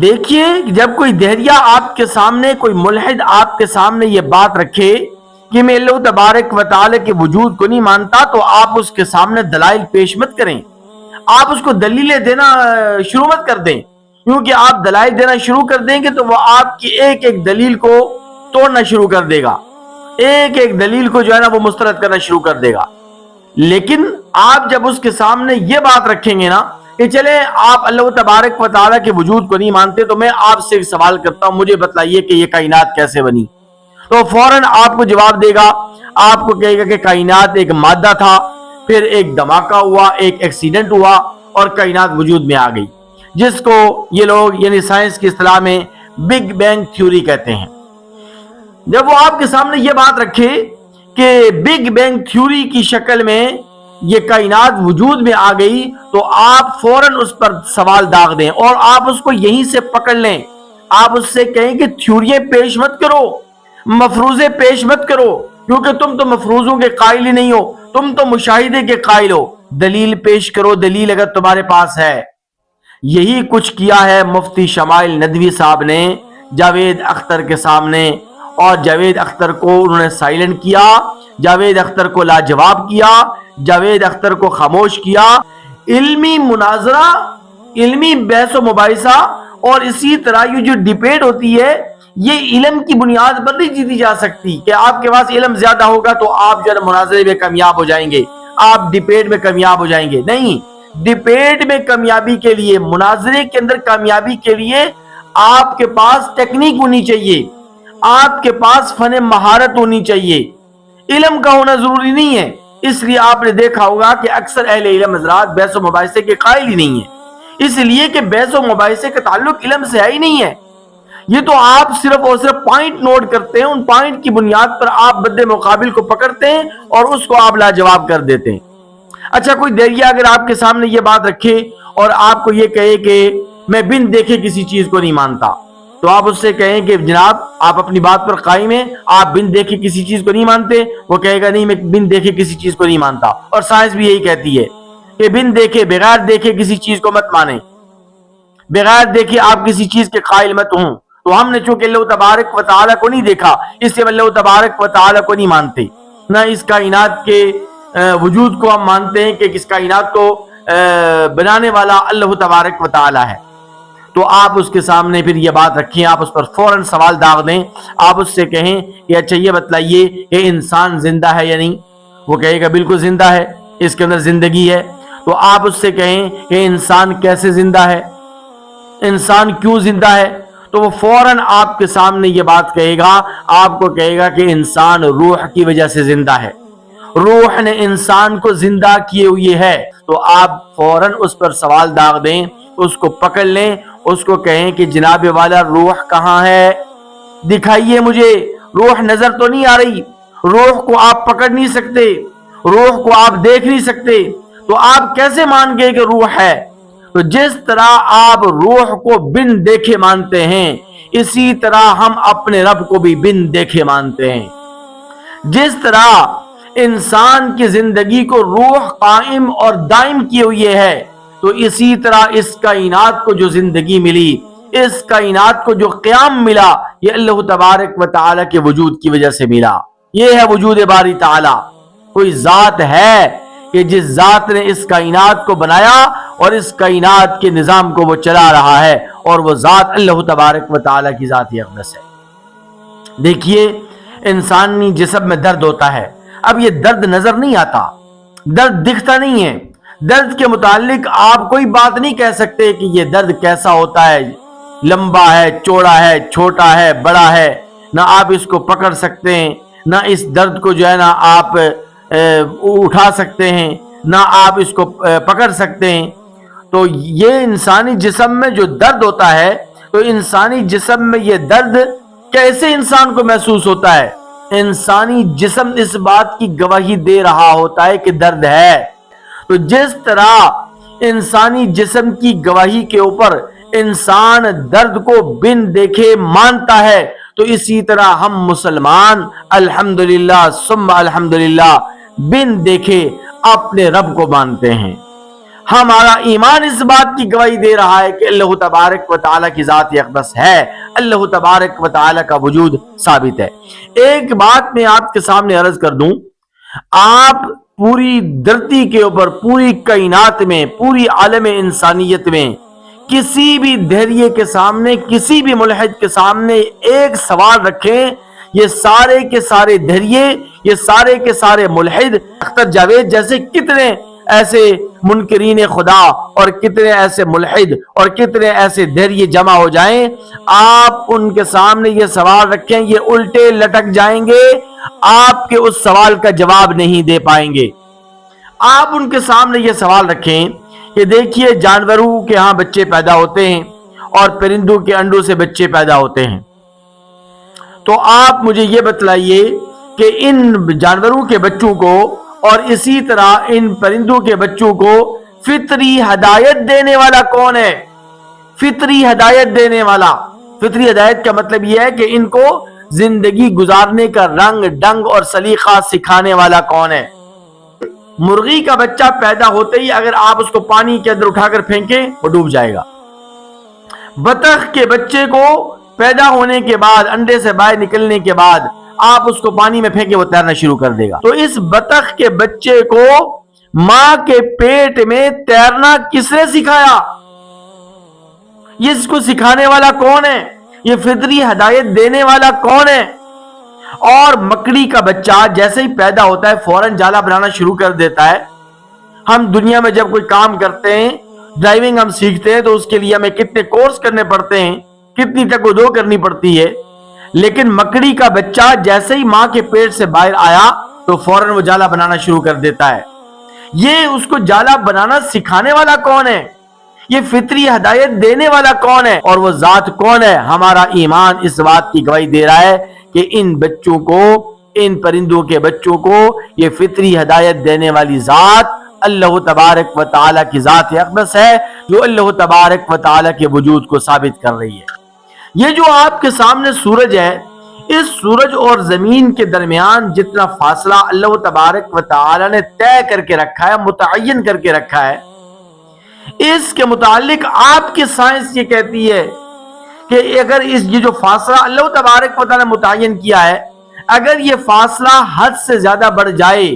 دیکھیے جب کوئی دہریہ آپ کے سامنے، کوئی ملحد آپ کے سامنے یہ بات رکھے کہ میں اللہ تبارک و تعالی کے وجود کو نہیں مانتا، تو آپ اس کے سامنے دلائل پیش مت کریں، آپ اس کو دلیلیں دینا شروع مت کر دیں، کیونکہ آپ دلائل دینا شروع کر دیں گے تو وہ آپ کی ایک ایک دلیل کو توڑنا شروع کر دے گا، ایک ایک دلیل کو جو ہے نا وہ مسترد کرنا شروع کر دے گا۔ لیکن آپ جب اس کے سامنے یہ بات رکھیں گے نا کہ چلے آپ اللہ تبارک و تعالیٰ کے وجود کو نہیں مانتے، تو میں آپ سے ایک سوال کرتا ہوں، مجھے بتلائیے کہ یہ کائنات کیسے بنی؟ تو فوراً آپ کو جواب دے گا، آپ کو کہے گا کہ کائنات ایک مادہ تھا، پھر ایک دھماکہ ہوا، ایک ایکسیڈنٹ ہوا اور کائنات وجود میں آ گئی، جس کو یہ لوگ یعنی سائنس کی اصطلاح میں بگ بینگ تھیوری کہتے ہیں۔ جب وہ آپ کے سامنے یہ بات رکھے کہ بگ بینگ تھیوری کی شکل میں یہ کائنات وجود میں آ گئی، تو آپ فوراً اس پر سوال داغ دیں اور آپ اس کو یہیں سے پکڑ لیں۔ آپ اس سے کہیں کہ تھیوریاں پیش مت کرو، مفروضے پیش مت کرو، کیونکہ تم تو مفروضوں کے قائل ہی نہیں ہو، تم تو مشاہدے کے قائل ہو، دلیل پیش کرو، دلیل اگر تمہارے پاس ہے۔ یہی کچھ کیا ہے مفتی شمائل ندوی صاحب نے جاوید اختر کے سامنے، اور جاوید اختر کو انہوں نے سائلنٹ کیا، جاوید اختر کو لاجواب کیا، جاوید اختر کو خاموش کیا۔ علمی مناظرہ، علمی بحث و مباحثہ اور اسی طرح یہ جو ڈیبیٹ ہوتی ہے، یہ علم کی بنیاد پر نہیں جیتی جا سکتی کہ آپ کے پاس علم زیادہ ہوگا تو آپ جو ہے مناظرے میں کامیاب ہو جائیں گے، آپ ڈیبیٹ میں کامیاب ہو جائیں گے۔ نہیں، ڈیبیٹ میں کامیابی کے لیے، مناظرے کے اندر کامیابی کے لیے آپ کے پاس ٹیکنیک ہونی چاہیے، آپ کے پاس فن مہارت ہونی چاہیے، علم کا ہونا ضروری نہیں ہے۔ اس لیے آپ نے دیکھا ہوگا کہ اکثر اہل علم حضرات بحث و مباحثے کے قائل ہی نہیں ہیں، اس لیے کہ بحث و مباحثے کا تعلق علم سے ہے ہی نہیں ہے۔ یہ تو آپ صرف اور صرف پوائنٹ نوٹ کرتے ہیں، ان پوائنٹ کی بنیاد پر آپ بد مقابل کو پکڑتے ہیں اور اس کو آپ لاجواب کر دیتے ہیں۔ اچھا، کوئی دہریہ اگر آپ کے سامنے یہ بات رکھے اور آپ کو یہ کہے کہ میں بن دیکھے کسی چیز کو نہیں مانتا، تو آپ اس سے کہیں کہ جناب آپ اپنی بات پر قائم ہیں، آپ بن دیکھے کسی چیز کو نہیں مانتے؟ وہ کہے گا نہیں، میں بن دیکھے کسی چیز کو نہیں مانتا، اور سائنس بھی یہی کہتی ہے کہ بن دیکھے، بغیر دیکھے کسی چیز کو مت مانیں، بغیر دیکھے آپ کسی چیز کے قائل مت ہوں۔ تو ہم نے چونکہ اللہ تبارک و تعالیٰ کو نہیں دیکھا، اس لیے اللہ تبارک و تعالیٰ کو نہیں مانتے، نہ اس کائنات کے وجود کو ہم مانتے ہیں کہ اس کائنات کو بنانے والا اللہ تبارک و تعالیٰ ہے۔ تو آپ اس کے سامنے پھر یہ بات رکھیں، آپ اس پر فوراً سوال داغ دیں، آپ اس سے کہیں کہ اچھا یہ بتلائیے کہ انسان زندہ ہے یا نہیں؟ وہ کہے گا بالکل زندہ ہے، اس کے اندر زندگی ہے۔ تو آپ اس سے کہیں کہ انسان کیسے زندہ ہے، انسان کیوں زندہ ہے؟ تو وہ فوراً آپ کے سامنے یہ بات کہے گا، آپ کو کہے گا کہ انسان روح کی وجہ سے زندہ ہے، روح نے انسان کو زندہ کیے ہوئے ہے۔ تو آپ فوراً اس پر سوال داغ دیں، اس کو پکڑ لیں، اس کو کہیں کہ جناب والا روح کہاں ہے؟ دکھائیے مجھے، روح نظر تو نہیں آ رہی، روح کو آپ پکڑ نہیں سکتے، روح کو آپ دیکھ نہیں سکتے، تو آپ کیسے مان گئے کہ روح ہے؟ تو جس طرح آپ روح کو بن دیکھے مانتے ہیں، اسی طرح ہم اپنے رب کو بھی بن دیکھے مانتے ہیں۔ جس طرح انسان کی زندگی کو روح قائم اور دائم کیے ہوئے ہے، تو اسی طرح اس کائنات کو جو زندگی ملی، اس کائنات کو جو قیام ملا، یہ اللہ تبارک و تعالیٰ کے وجود کی وجہ سے ملا۔ یہ ہے وجود باری تعالیٰ۔ کوئی ذات ہے کہ جس ذات نے اس کائنات کو بنایا اور اس کائنات کے نظام کو وہ چلا رہا ہے، اور وہ ذات اللہ تبارک و تعالیٰ کی ذات اقدس ہے۔ دیکھیے انسانی جسم میں درد ہوتا ہے، اب یہ درد نظر نہیں آتا، درد دکھتا نہیں ہے، درد کے متعلق آپ کوئی بات نہیں کہہ سکتے کہ یہ درد کیسا ہوتا ہے، لمبا ہے، چوڑا ہے، چھوٹا ہے، بڑا ہے، نہ آپ اس کو پکڑ سکتے ہیں، نہ اس درد کو جو ہے نا آپ اٹھا سکتے ہیں، نہ آپ اس کو پکڑ سکتے ہیں۔ تو یہ انسانی جسم میں جو درد ہوتا ہے، تو انسانی جسم میں یہ درد کیسے انسان کو محسوس ہوتا ہے؟ انسانی جسم اس بات کی گواہی دے رہا ہوتا ہے کہ درد ہے۔ تو جس طرح انسانی جسم کی گواہی کے اوپر انسان درد کو بن دیکھے مانتا ہے، تو اسی طرح ہم مسلمان الحمدللہ ثم الحمدللہ بن دیکھے اپنے رب کو مانتے ہیں۔ ہمارا ایمان اس بات کی گواہی دے رہا ہے کہ اللہ تبارک و تعالیٰ کی ذات اقدس ہے، اللہ تبارک و تعالیٰ کا وجود ثابت ہے۔ ایک بات میں آپ کے سامنے عرض کر دوں، آپ پوری دھرتی کے اوپر، پوری کائنات میں، پوری عالم انسانیت میں کسی بھی دہریے کے سامنے، کسی بھی ملحد کے سامنے ایک سوال رکھیں، یہ سارے کے سارے دہریے، یہ سارے کے سارے ملحد، اختر جاوید جیسے کتنے ایسے منکرین خدا اور کتنے ایسے ملحد اور کتنے ایسے دہریے جمع ہو جائیں، آپ ان کے سامنے یہ سوال رکھیں، یہ الٹے لٹک جائیں گے، آپ کے اس سوال کا جواب نہیں دے پائیں گے۔ آپ ان کے سامنے یہ سوال رکھیں کہ دیکھیے جانوروں کے ہاں بچے پیدا ہوتے ہیں اور پرندوں کے انڈوں سے بچے پیدا ہوتے ہیں، تو آپ مجھے یہ بتلائیے کہ ان جانوروں کے بچوں کو اور اسی طرح ان پرندوں کے بچوں کو فطری ہدایت دینے والا کون ہے؟ فطری ہدایت دینے والا، فطری ہدایت کا مطلب یہ ہے کہ ان کو زندگی گزارنے کا رنگ ڈنگ اور سلیقہ سکھانے والا کون ہے؟ مرغی کا بچہ پیدا ہوتے ہی اگر آپ اس کو پانی کے اندر اٹھا کر پھینکیں وہ ڈوب جائے گا۔ بطخ کے بچے کو پیدا ہونے کے بعد، انڈے سے باہر نکلنے کے بعد آپ اس کو پانی میں پھینکے وہ تیرنا شروع کر دے گا۔ تو اس بطخ کے بچے کو ماں کے پیٹ میں تیرنا کس نے سکھایا؟ یہ اس کو سکھانے والا کون ہے؟ یہ فطری ہدایت دینے والا کون ہے؟ اور مکڑی کا بچہ جیسے ہی پیدا ہوتا ہے فوراً جالا بنانا شروع کر دیتا ہے۔ ہم دنیا میں جب کوئی کام کرتے ہیں، ڈرائیونگ ہم سیکھتے ہیں تو اس کے لیے ہمیں کتنے کورس کرنے پڑتے ہیں، کتنی تک وہ دو کرنی پڑتی ہے، لیکن مکڑی کا بچہ جیسے ہی ماں کے پیٹ سے باہر آیا تو فوراً وہ جالا بنانا شروع کر دیتا ہے۔ یہ اس کو جالا بنانا سکھانے والا کون ہے؟ یہ فطری ہدایت دینے والا کون ہے؟ اور وہ ذات کون ہے؟ ہمارا ایمان اس بات کی گواہی دے رہا ہے کہ ان بچوں کو، ان پرندوں کے بچوں کو یہ فطری ہدایت دینے والی ذات اللہ تبارک و تعالیٰ کی ذات اقدس ہے، جو اللہ تبارک و تعالیٰ کے وجود کو ثابت کر رہی ہے۔ یہ جو آپ کے سامنے سورج ہے، اس سورج اور زمین کے درمیان جتنا فاصلہ اللہ تبارک و تعالیٰ نے طے کر کے رکھا ہے، متعین کر کے رکھا ہے، اس کے متعلق آپ کی سائنس یہ کہتی ہے کہ اگر یہ جو فاصلہ اللہ تبارک و تعالیٰ نے متعین کیا ہے، اگر یہ فاصلہ حد سے زیادہ بڑھ جائے،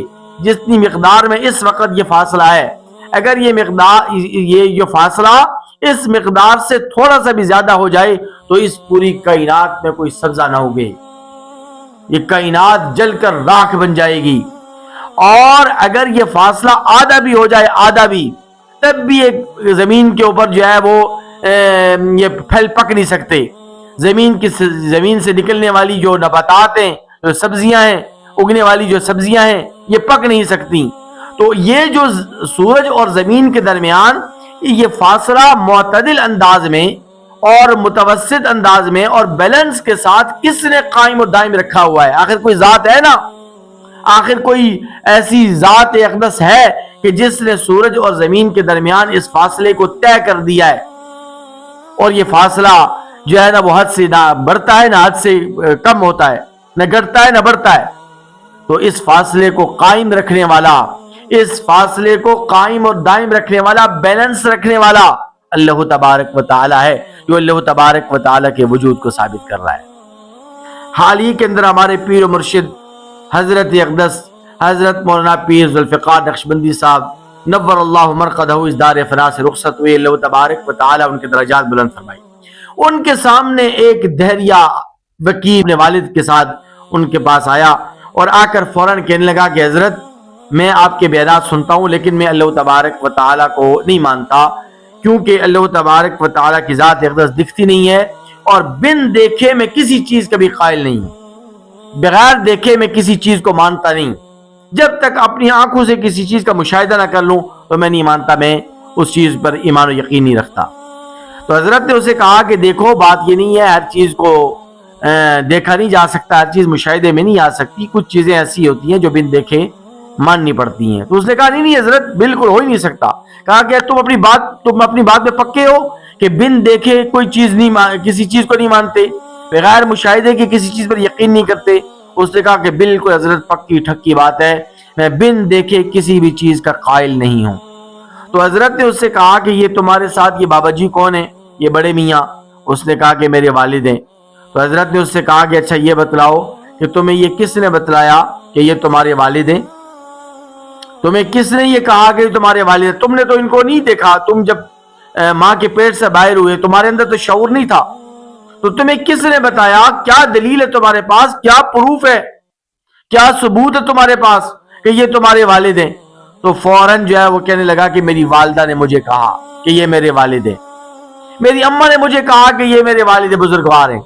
جتنی مقدار میں اس وقت یہ فاصلہ ہے، اگر یہ فاصلہ اس مقدار سے تھوڑا سا بھی زیادہ ہو جائے تو اس پوری کائنات میں کوئی سبزہ نہ ہوگی، یہ کائنات جل کر راکھ بن جائے گی۔ اور اگر یہ فاصلہ آدھا بھی ہو جائے، آدھا بھی، تب بھی ایک زمین کے اوپر جو ہے وہ یہ پھل پک نہیں سکتے۔ زمین سے نکلنے والی جو نباتات ہیں، جو سبزیاں ہیں، اگنے والی جو سبزیاں ہیں، یہ پک نہیں سکتی۔ تو یہ جو سورج اور زمین کے درمیان یہ فاصلہ معتدل انداز میں اور متوسط انداز میں اور بیلنس کے ساتھ کس نے قائم اور دائم رکھا ہوا ہے؟ آخر کوئی ذات ہے نا، آخر کوئی ایسی ذات اقدس ہے کہ جس نے سورج اور زمین کے درمیان اس فاصلے کو طے کر دیا ہے، اور یہ فاصلہ جو ہے نا وہ حد سے نہ بڑھتا ہے نہ حد سے کم ہوتا ہے، نہ گھٹتا ہے نہ بڑھتا ہے۔ تو اس فاصلے کو قائم رکھنے والا، اس فاصلے کو قائم اور دائم رکھنے والا، بیلنس رکھنے والا اللہ تبارک و تعالی ہے، جو اللہ تبارک و تعالی کے وجود کو ثابت کر رہا ہے۔ حال ہی کے اندر ہمارے پیر و مرشد حضرت اقدس حضرت مولانا پیر ذوالفقار نقشبندی صاحب نور اللہ مرقدہ اس دار فنا سے رخصت ہوئے، اللہ تبارک و تعالی ان کے درجات بلند فرمائے۔ ان کے سامنے ایک دہریہ وکیل اپنے والد کے ساتھ ان کے پاس آیا اور آ کر فوراً کہنے لگا کہ حضرت میں آپ کے بیانات سنتا ہوں لیکن میں اللہ تبارک و تعالیٰ کو نہیں مانتا، کیونکہ اللہ تبارک و تعالیٰ کی ذات اقدس دکھتی نہیں ہے، اور بن دیکھے میں کسی چیز کا بھی قائل نہیں ہوں، بغیر دیکھے میں کسی چیز کو مانتا نہیں، جب تک اپنی آنکھوں سے کسی چیز کا مشاہدہ نہ کر لوں تو میں نہیں مانتا، میں اس چیز پر ایمان و یقین نہیں رکھتا۔ تو حضرت نے اسے کہا کہ دیکھو بات یہ نہیں ہے، ہر چیز کو دیکھا نہیں جا سکتا، ہر چیز مشاہدے میں نہیں آ سکتی، کچھ چیزیں ایسی ہوتی ہیں جو بن دیکھے ماننی پڑتی ہیں۔ تو اس نے کہا نہیں حضرت بالکل ہو ہی نہیں سکتا۔ کہا کہ تم اپنی بات میں پکے ہو کہ بن دیکھے کوئی چیز نہیں، کسی چیز کو نہیں مانتے، بغیر مشاہدے کے کسی چیز پر یقین نہیں کرتے؟ اس نے کہا کہ بالکل حضرت پکی ٹھکی بات ہے، میں بن دیکھے کسی بھی چیز کا قائل نہیں ہوں۔ تو حضرت نے اس سے کہا کہ یہ تمہارے ساتھ یہ بابا جی کون ہیں؟ یہ بڑے میاں۔ اس نے کہا کہ میرے والد ہیں۔ تو حضرت نے اس سے کہا کہ اچھا یہ بتلاؤ کہ تمہیں یہ کس نے بتلایا کہ یہ تمہارے والد ہیں؟ تمہیں کس نے یہ کہا کہ یہ تمہارے والد ہیں؟ تم نے تو ان کو نہیں دیکھا، تم جب ماں کے پیٹ سے باہر ہوئے تمہارے اندر تو شعور نہیں تھا، تو تمہیں کس نے بتایا؟ کیا دلیل ہے تمہارے پاس؟ کیا پروف ہے؟ کیا ثبوت ہے تمہارے پاس کہ یہ تمہارے والد ہیں؟ تو فوراً جو ہے وہ کہنے لگا کہ میری والدہ نے مجھے کہا کہ یہ میرے والد ہیں، میری اماں نے مجھے کہا کہ یہ میرے والد بزرگوار ہیں۔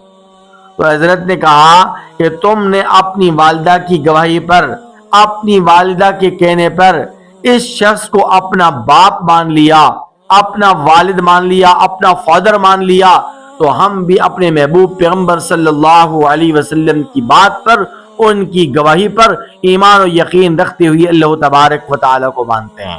تو حضرت نے کہا کہ تم نے اپنی والدہ کی گواہی پر، اپنی والدہ کے کہنے پر اس شخص کو اپنا باپ مان لیا، اپنا والد مان لیا، اپنا فادر مان لیا، تو ہم بھی اپنے محبوب پیغمبر صلی اللہ علیہ وسلم کی بات پر، ان کی گواہی پر ایمان و یقین رکھتے ہوئے اللہ تبارک و تعالی کو مانتے ہیں۔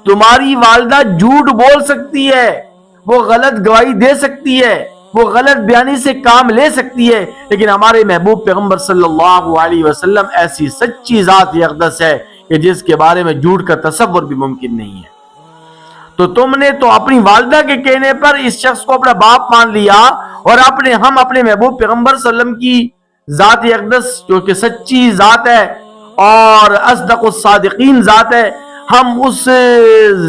تمہاری والدہ جھوٹ بول سکتی ہے، وہ غلط گواہی دے سکتی ہے، وہ غلط بیانی سے کام لے سکتی ہے، لیکن ہمارے محبوب پیغمبر صلی اللہ علیہ وسلم ایسی سچی ذات اقدس ہے کہ جس کے بارے میں جھوٹ کا تصور بھی ممکن نہیں ہے۔ تو تم نے تو اپنی والدہ کے کہنے پر اس شخص کو اپنا باپ مان لیا، اور ہم اپنے محبوب پیغمبر صلی اللہ علیہ وسلم کی ذات اقدس جو کہ سچی ذات ہے اور اصدق الصادقین ذات ہے، ہم اس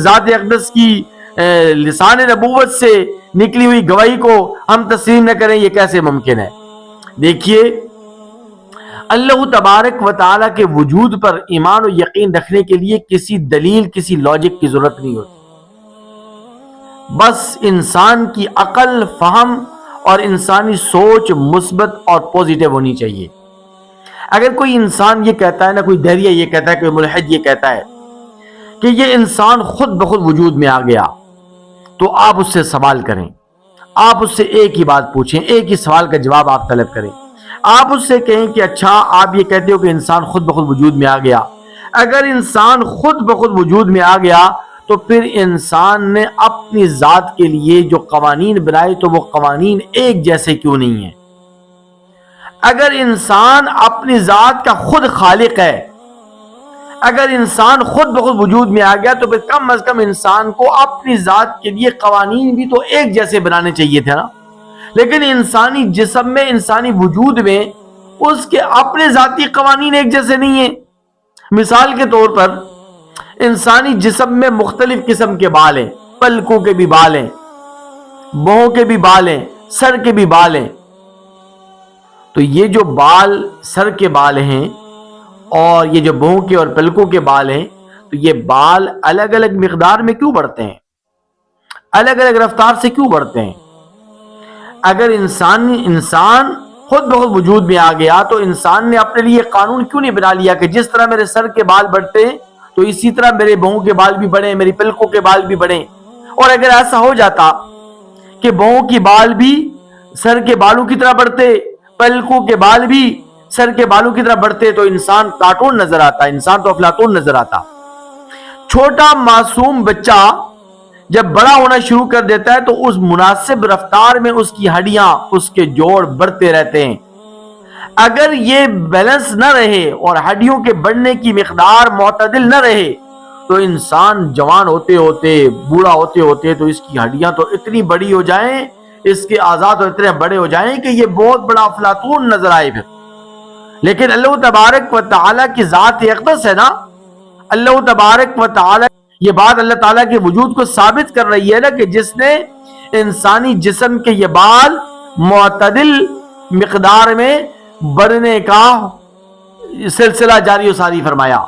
ذات اقدس کی لسان نبوت سے نکلی ہوئی گواہی کو ہم تسلیم نہ کریں، یہ کیسے ممکن ہے؟ دیکھیے، اللہ تبارک و تعالیٰ کے وجود پر ایمان و یقین رکھنے کے لیے کسی دلیل، کسی لاجک کی ضرورت نہیں ہوتی، بس انسان کی عقل، فہم اور انسانی سوچ مثبت اور پوزیٹیو ہونی چاہیے۔ اگر کوئی انسان یہ کہتا ہے نا، کوئی دہریہ یہ کہتا ہے، کوئی ملحد یہ کہتا ہے کہ یہ انسان خود بخود وجود میں آ گیا، تو آپ اس سے سوال کریں، آپ اس سے ایک ہی بات پوچھیں، ایک ہی سوال کا جواب آپ طلب کریں۔ آپ اس سے کہیں کہ اچھا آپ یہ کہتے ہو کہ انسان خود بخود وجود میں آ گیا، اگر انسان خود بخود وجود میں آ گیا تو پھر انسان نے اپنی ذات کے لیے جو قوانین بنائے تو وہ قوانین ایک جیسے کیوں نہیں ہیں؟ اگر انسان اپنی ذات کا خود خالق ہے، اگر انسان خود بخود وجود میں آ گیا تو پھر کم از کم انسان کو اپنی ذات کے لیے قوانین بھی تو ایک جیسے بنانے چاہیے تھے نا۔ لیکن انسانی جسم میں، انسانی وجود میں اس کے اپنے ذاتی قوانین ایک جیسے نہیں ہیں۔ مثال کے طور پر انسانی جسم میں مختلف قسم کے بال ہیں، پلکوں کے بھی بال ہیں، بہوں کے بھی بال ہیں، سر کے بھی بال ہیں۔ تو یہ جو بال، سر کے بال ہیں اور یہ جو بہوں کے اور پلکوں کے بال ہیں، تو یہ بال الگ الگ مقدار میں کیوں بڑھتے ہیں؟ الگ الگ رفتار سے کیوں بڑھتے ہیں؟ اگر انسان خود بخود وجود میں آ گیا تو انسان نے اپنے لیے قانون کیوں نہیں بنا لیا کہ جس طرح میرے سر کے بال بڑھتے ہیں تو اسی طرح میرے بہوں کے بال بھی بڑھیں، میری پلکوں کے بال بھی بڑھیں؟ اور اگر ایسا ہو جاتا کہ بہوں کے بال بھی سر کے بالوں کی طرح بڑھتے، پلکوں کے بال بھی سر کے بالوں کی طرح بڑھتے، تو انسان کارٹون نظر آتا، انسان تو افلاطون نظر آتا۔ چھوٹا معصوم بچہ جب بڑا ہونا شروع کر دیتا ہے تو اس مناسب رفتار میں اس کی ہڈیاں، اس کے جوڑ بڑھتے رہتے ہیں۔ اگر یہ بیلنس نہ رہے اور ہڈیوں کے بڑھنے کی مقدار معتدل نہ رہے تو انسان جوان ہوتے ہوتے، بوڑھا ہوتے ہوتے تو اس کی ہڈیاں تو اتنی بڑی ہو جائیں، اس کے اعضاء تو اتنے بڑے ہو جائیں کہ یہ بہت بڑا افلاطون نظر آئے پھر۔ لیکن اللہ تبارک و تعالیٰ کی ذات اقدس ہے نا، اللہ تبارک و تعالیٰ، یہ بات اللہ تعالیٰ کے وجود کو ثابت کر رہی ہے نا کہ جس نے انسانی جسم کے یہ بال معتدل مقدار میں بڑھنے کا سلسلہ جاری و ساری فرمایا،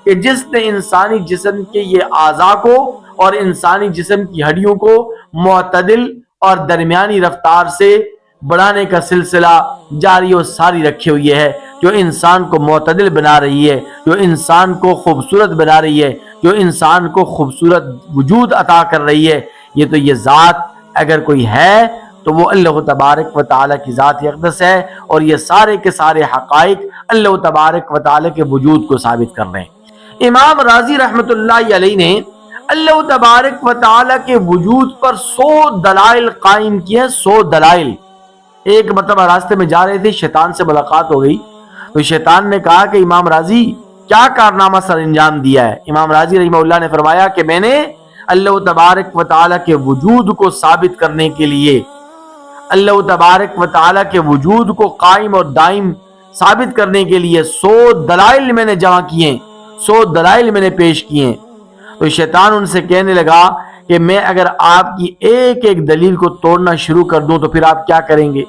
کہ جس نے انسانی جسم کے یہ اعضاء کو اور انسانی جسم کی ہڈیوں کو معتدل اور درمیانی رفتار سے بڑھانے کا سلسلہ جاری و ساری رکھے ہوئی ہے، جو انسان کو معتدل بنا رہی ہے، جو انسان کو خوبصورت بنا رہی ہے، جو انسان کو خوبصورت وجود عطا کر رہی ہے۔ یہ تو یہ ذات اگر کوئی ہے تو وہ اللہ تبارک و تعالیٰ کی ذات اقدس ہے، اور یہ سارے کے سارے حقائق اللہ تبارک و تعالیٰ کے وجود کو ثابت کر رہے ہیں۔ امام راضی رحمت اللہ علیہ نے اللہ تبارک و تعالیٰ کے وجود پر 100 دلائل قائم کیے، 100 دلائل۔ ایک مرتبہ راستے میں جا رہے تھے، شیطان سے ملاقات ہو گئی، تو شیطان نے کہا کہ امام راضی کیا کارنامہ سر انجام دیا ہے؟ امام راضی رحمہ اللہ نے فرمایا کہ میں نے اللہ تبارک و تعالیٰ کے وجود کو ثابت کرنے کے لیے، اللہ تبارک و تعالیٰ کے وجود کو قائم اور دائم ثابت کرنے کے لیے 100 دلائل میں نے جمع کیے، 100 دلائل میں نے پیش کیے۔ تو شیطان ان سے کہنے لگا کہ میں اگر آپ کی ایک ایک دلیل کو توڑنا شروع کر دوں تو پھر آپ کیا کریں گے؟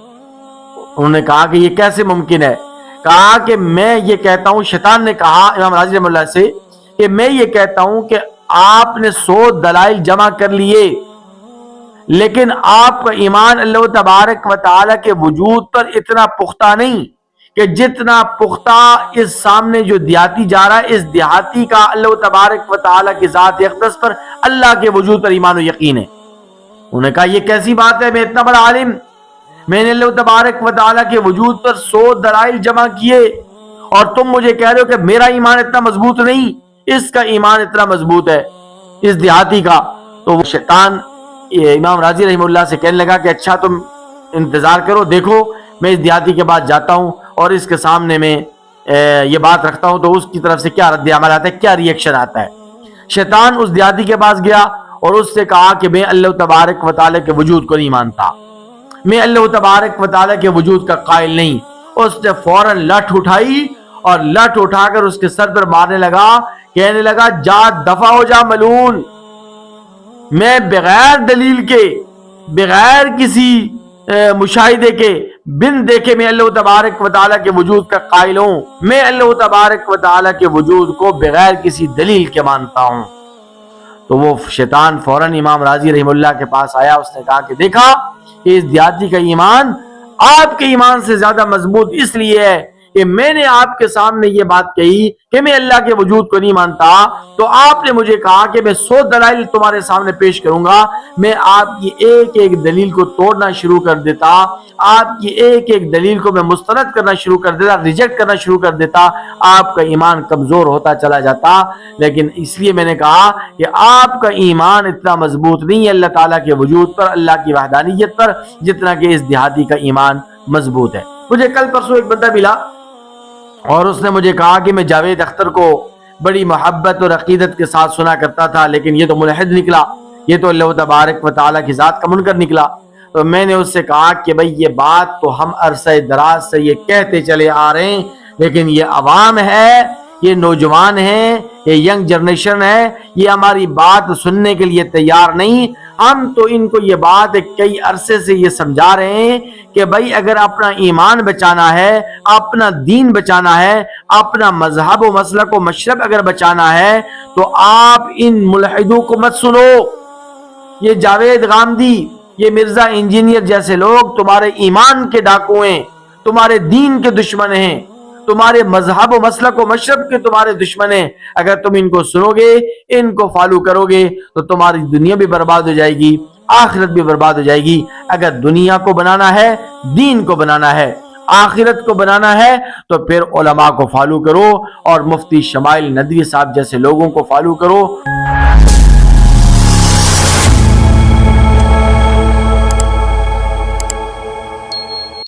انہوں نے کہا کہ یہ کیسے ممکن ہے؟ کہا کہ میں یہ کہتا ہوں، شیطان نے کہا امام راضی رحمہ اللہ سے کہ میں یہ کہتا ہوں کہ آپ نے 100 دلائل جمع کر لیے، لیکن آپ کا ایمان اللہ تبارک و تعالیٰ کے وجود پر اتنا پختہ نہیں کہ جتنا پختہ اس سامنے جو دیہاتی جا رہا ہے، اس دیہاتی کا اللہ تبارک و تعالیٰ کی ذات اقدس پر، اللہ کے وجود پر ایمان و یقین ہے۔ انہوں نے کہا یہ کیسی بات ہے؟ میں اتنا بڑا عالم، میں نے اللہ تبارک و تعالیٰ کے وجود پر 100 دلائل جمع کیے اور تم مجھے کہہ رہے ہو کہ میرا ایمان اتنا مضبوط نہیں، اس کا ایمان اتنا مضبوط ہے، اس دیہاتی کا۔ تو وہ شیطان امام راضی رحمہ اللہ سے کہنے لگا کہ اچھا تم انتظار کرو، دیکھو میں اس دیہاتی کے پاس جاتا ہوں اور اس کے سامنے میں یہ بات رکھتا ہوں تو اس کی طرف سے کیا رد عمل آتا ہے، کیا ری ایکشن آتا ہے۔ شیطان اس دیہاتی کے پاس گیا اور اس سے کہا کہ میں اللہ تبارک و تعالیٰ کے وجود کو نہیں مانتا، میں اللہ تبارک و تعالیٰ کے وجود کا قائل نہیں۔ اس نے فوراً لٹ اٹھائی اور لٹ اٹھا کر اس کے سر پر مارنے لگا، کہنے لگا جا دفع ہو جا ملعون، میں بغیر دلیل کے، بغیر کسی مشاہدے کے، بن دیکھے میں اللہ تبارک و تعالیٰ کے وجود کا قائل ہوں، میں اللہ تبارک و تعالیٰ کے وجود کو بغیر کسی دلیل کے مانتا ہوں۔ تو وہ شیطان فوراً امام راضی رحمہ اللہ کے پاس آیا، اس نے کہا کہ دیکھا کہ اس دیہاتی کا ایمان آپ کے ایمان سے زیادہ مضبوط اس لیے ہے کہ میں نے آپ کے سامنے یہ بات کہی کہ میں اللہ کے وجود کو نہیں مانتا، تو آپ نے مجھے کہا کہ میں 100 دلائل تمہارے سامنے پیش کروں گا، میں آپ کی ایک ایک دلیل کو توڑنا شروع کر دیتا، آپ کی ایک ایک دلیل کو میں مسترد کرنا شروع کر دیتا، ریجیکٹ کرنا شروع کر دیتا، آپ کا ایمان کمزور ہوتا چلا جاتا۔ لیکن اس لیے میں نے کہا کہ آپ کا ایمان اتنا مضبوط نہیں ہے اللہ تعالیٰ کے وجود پر، اللہ کی وحدانیت پر، جتنا کہ اس دیہاتی کا ایمان مضبوط ہے۔ مجھے کل پرسوں ایک بندہ ملا اور اس نے مجھے کہا کہ میں جاوید اختر کو بڑی محبت اور عقیدت کے ساتھ سنا کرتا تھا، لیکن یہ تو ملحد نکلا، یہ تو اللہ تبارک و تعالیٰ کی ذات کا منکر نکلا۔ تو میں نے اس سے کہا کہ بھئی یہ بات تو ہم عرصہ دراز سے یہ کہتے چلے آ رہے ہیں، لیکن یہ عوام ہے، یہ نوجوان ہیں، یہ ینگ جنریشن ہے، یہ ہماری بات سننے کے لیے تیار نہیں۔ ہم تو ان کو یہ بات کئی عرصے سے یہ سمجھا رہے ہیں کہ بھئی اگر اپنا ایمان بچانا ہے، اپنا دین بچانا ہے، اپنا مذہب و مسلک و مشرب اگر بچانا ہے تو آپ ان ملحدوں کو مت سنو۔ یہ جاوید غامدی، یہ مرزا انجینئر جیسے لوگ تمہارے ایمان کے ڈاکو ہیں، تمہارے دین کے دشمن ہیں، تمہارے مذہب و مسلک و مشرب کے تمہارے دشمن ہیں۔ اگر تم ان کو سنو گے، ان کو فالو کرو گے تو تمہاری دنیا بھی برباد ہو جائے گی، آخرت بھی برباد ہو جائے گی۔ اگر دنیا کو بنانا ہے، دین کو بنانا ہے، آخرت کو بنانا ہے تو پھر علماء کو فالو کرو اور مفتی شمائل ندوی صاحب جیسے لوگوں کو فالو کرو۔